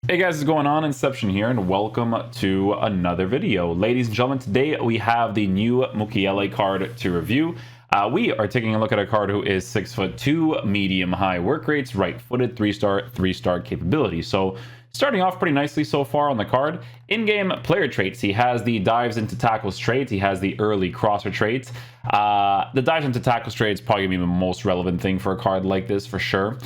Hey guys, what's going on? Inception here, and welcome to another video. Ladies and gentlemen, today we have the new MUKIELE card to review. We are taking a look at a card who is 6'2", medium-high work rates, right-footed, 3-star capability. So starting off pretty nicely so far on the card. In-game player traits, he has the dives into tackles trait, he has the early crosser trait. The dives into tackles trait is probably going to be the most relevant thing for a card like this for sure,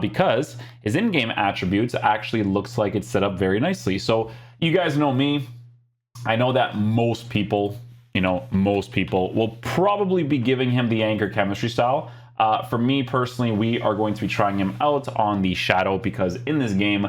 because his in-game attributes actually looks like it's set up very nicely. So you guys know me. I know that most people will probably be giving him the anchor chemistry style. For me personally, we are going to be trying him out on the shadow, because in this game,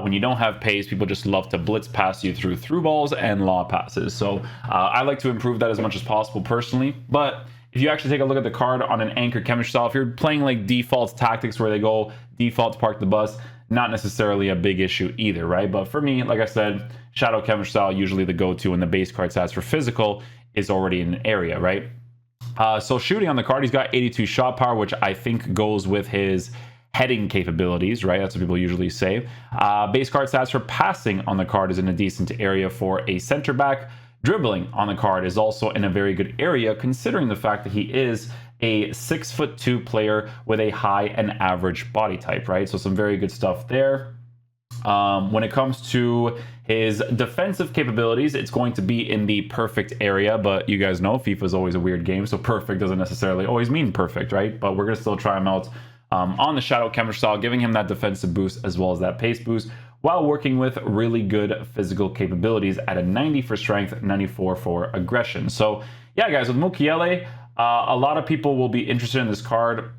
when you don't have pace, people just love to blitz past you through balls and law passes. So I like to improve that as much as possible personally. But if you actually take a look at the card on an anchor chemistry style, if you're playing like default tactics where they go default to park the bus, not necessarily a big issue either, right? But for me, like I said, shadow chemistry style usually the go-to, and the base card stats for physical is already in an area, right? So shooting on the card, he's got 82 shot power, which I think goes with his heading capabilities, right? That's what people usually say. Base card stats for passing on the card is in a decent area for a center back. Dribbling on the card is also in a very good area, considering the fact that he is a 6'2" player with a high and average body type, right? So some very good stuff there. When it comes to his defensive capabilities, it's going to be in the perfect area, but you guys know FIFA is always a weird game, so perfect doesn't necessarily always mean perfect, right? But we're going to still try him out on the shadow chemistry style, giving him that defensive boost as well as that pace boost, while working with really good physical capabilities at a 90 for strength, 94 for aggression. So yeah, guys, with MUKIELE, a lot of people will be interested in this card,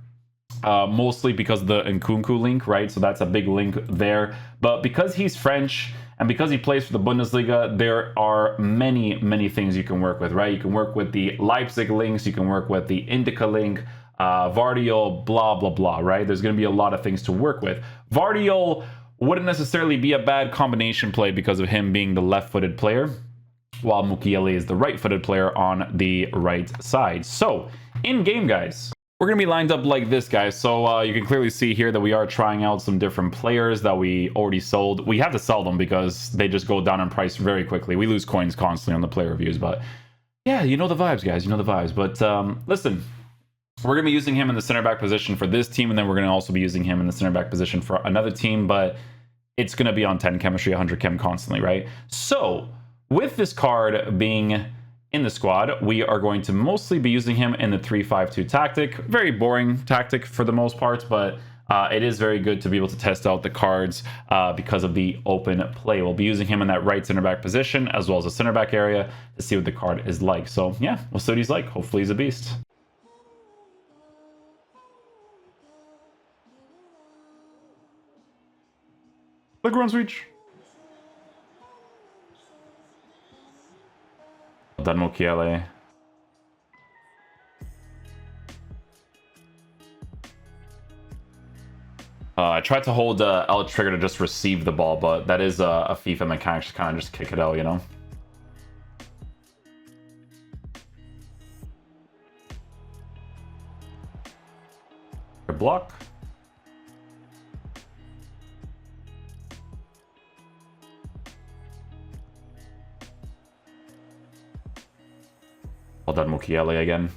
mostly because of the Nkunku link, right? So that's a big link there. But because he's French and because he plays for the Bundesliga, there are many things you can work with, right? You can work with the Leipzig links, you can work with the Indica link, Vardiol, blah, blah, blah, right? There's going to be a lot of things to work with. Vardiol wouldn't necessarily be a bad combination play because of him being the left-footed player, while MUKIELE is the right-footed player on the right side. So, in-game, guys, we're going to be lined up like this, guys. So you can clearly see here that we are trying out some different players that we already sold. We have to sell them because they just go down in price very quickly. We lose coins constantly on the player reviews, but yeah, you know the vibes, guys. You know the vibes. But listen, we're going to be using him in the center back position for this team, and then we're going to also be using him in the center back position for another team, but it's going to be on 10 chemistry, 100 chem constantly, right? So with this card being in the squad, we are going to mostly be using him in the 3-5-2 tactic. Very boring tactic for the most part, but it is very good to be able to test out the cards because of the open play. We'll be using him in that right center back position as well as the center back area to see what the card is like. So yeah, we'll see what he's like. Hopefully he's a beast. Look, runs reach. Well done, MUKIELE. I tried to hold L trigger to just receive the ball, but that is a FIFA mechanic to kind of just kick it out, you know? Block. Well done, MUKIELE again.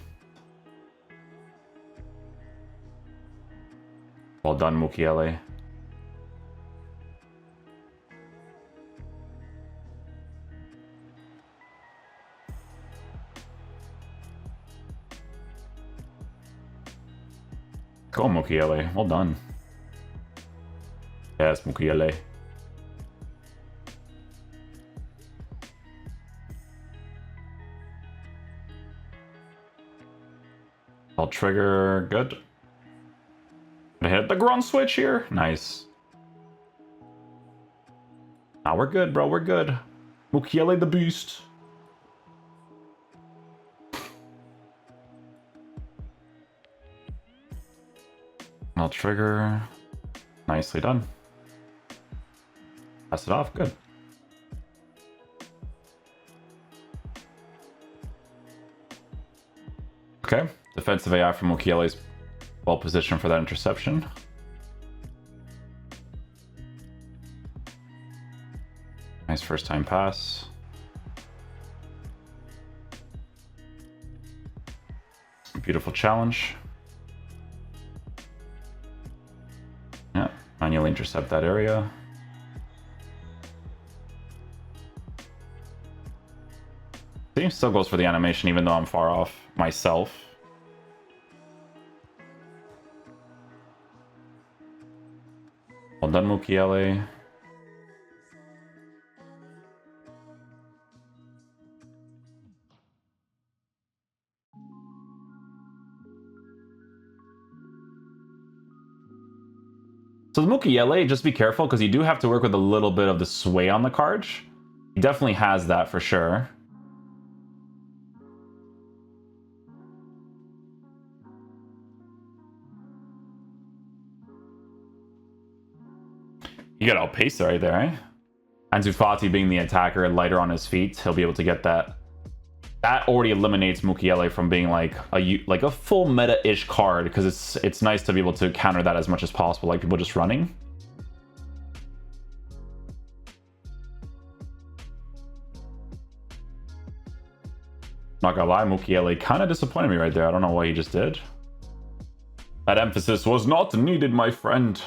Well done, MUKIELE. Go, MUKIELE. Well done. Yes, MUKIELE. I'll trigger. Good. I hit the grunt switch here. Nice. Now we're good, bro. We're good. MUKIELE the beast. I'll trigger. Nicely done. Pass it off. Good. Okay. Defensive AI from MUKIELE is well positioned for that interception. Nice first time pass. Beautiful challenge. Yeah, manually intercept that area. See, still goes for the animation even though I'm far off myself. Well done, Mukiele. So the Mukiele, just be careful because you do have to work with a little bit of the sway on the card. He definitely has that for sure. You got outpace right there, eh? Ansu Fati being the attacker, lighter on his feet, he'll be able to get that. That already eliminates Mukiele from being like a full meta-ish card, because it's nice to be able to counter that as much as possible, like people just running. Not gonna lie, Mukiele kind of disappointed me right there. I don't know what he just did. That emphasis was not needed, my friend.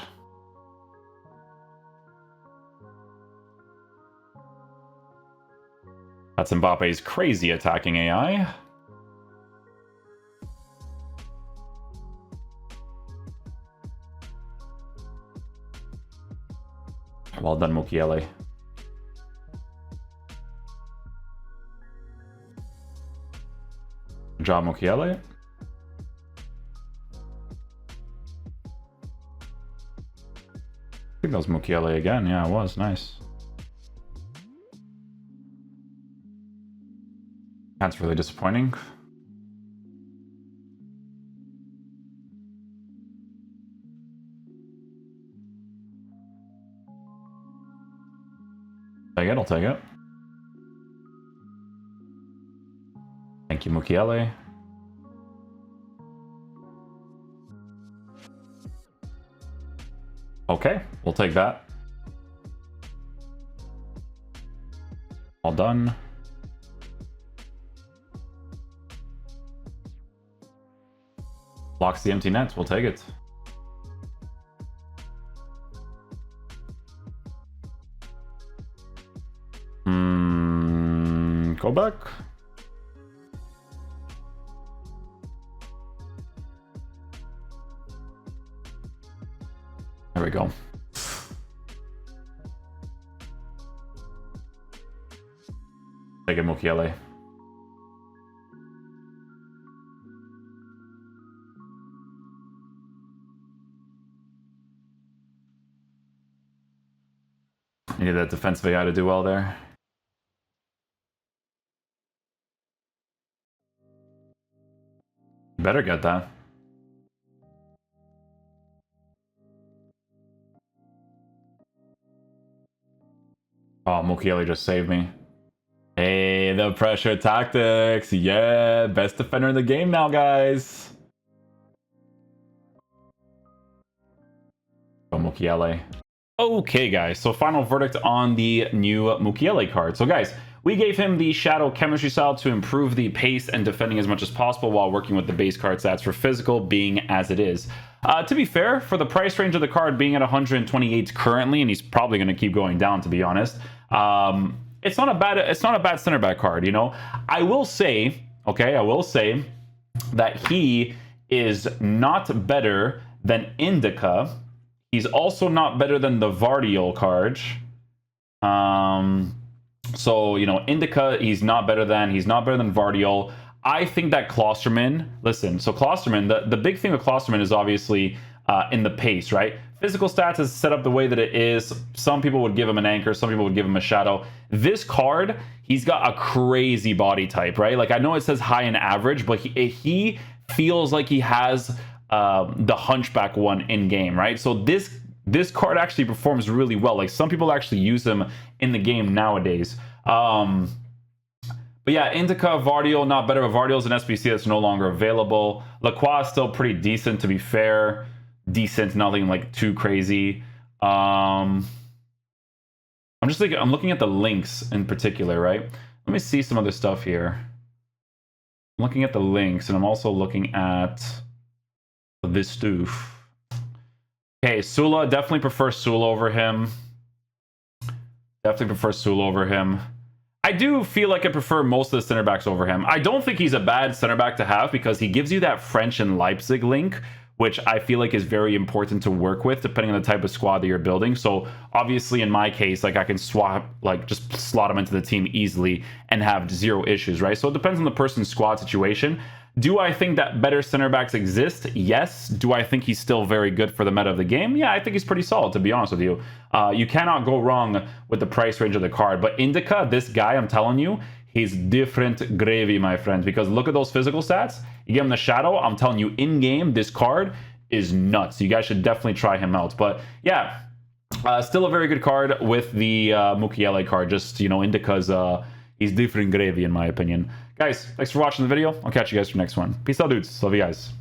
That's Mbappe's crazy attacking AI. Well done, Mukiele. Good job, Mukiele. I think that was Mukiele again. Yeah, it was. Nice. That's really disappointing. Take it, I'll take it. Thank you, Mukiele. Okay, we'll take that. All done. Blocks the empty net, we'll take it. Go back. There we go. Take it, Mukiele. You need that defensive AI to do well there. You better get that. Oh, Mukiele just saved me. Hey, the pressure tactics. Yeah, best defender in the game now, guys. Oh, Mukiele. Okay, guys, so final verdict on the new Mukiele card. So, guys, we gave him the Shadow Chemistry style to improve the pace and defending as much as possible while working with the base card stats for physical being as it is. To be fair, for the price range of the card being at 128 currently, and he's probably going to keep going down, to be honest, it's not a bad center back card, you know. I will say that he is not better than Indica. He's also not better than the Vardiol card. So, you know, Indica, he's not better than Vardiol. I think that Klosterman, listen, so Klosterman, the big thing with Klosterman is obviously in the pace, right? Physical stats is set up the way that it is. Some people would give him an anchor, some people would give him a shadow. This card, he's got a crazy body type, right? Like, I know it says high and average, but he feels like he has the Hunchback one in game, right? So this card actually performs really well. Like, some people actually use him in the game nowadays. But yeah, Indica, Vardiol, not better. But Vardiol's an SBC that's no longer available. Lacroix is still pretty decent, to be fair. Decent, nothing like too crazy. I'm just like, I'm looking at the links in particular, right? Let me see some other stuff here. I'm looking at the links, and I'm also looking at this stuff. Okay, Sula, definitely prefer Sula over him. Definitely prefer Sula over him. I do feel like I prefer most of the center backs over him. I don't think he's a bad center back to have because he gives you that French and Leipzig link, which I feel like is very important to work with depending on the type of squad that you're building. So obviously in my case, like I can swap, like just slot him into the team easily and have zero issues, right? So it depends on the person's squad situation. Do I think that better center backs exist? Yes. Do I think he's still very good for the meta of the game? Yeah, I think he's pretty solid, to be honest with you. You cannot go wrong with the price range of the card. But Indica, this guy, I'm telling you, he's different gravy, my friends, because look at those physical stats. You give him the shadow, I'm telling you, in-game, this card is nuts. You guys should definitely try him out. But yeah, still a very good card with the Mukiele card. Just, you know, Indica's... he's different gravy, in my opinion. Guys, thanks for watching the video. I'll catch you guys for the next one. Peace out, dudes. Love you guys.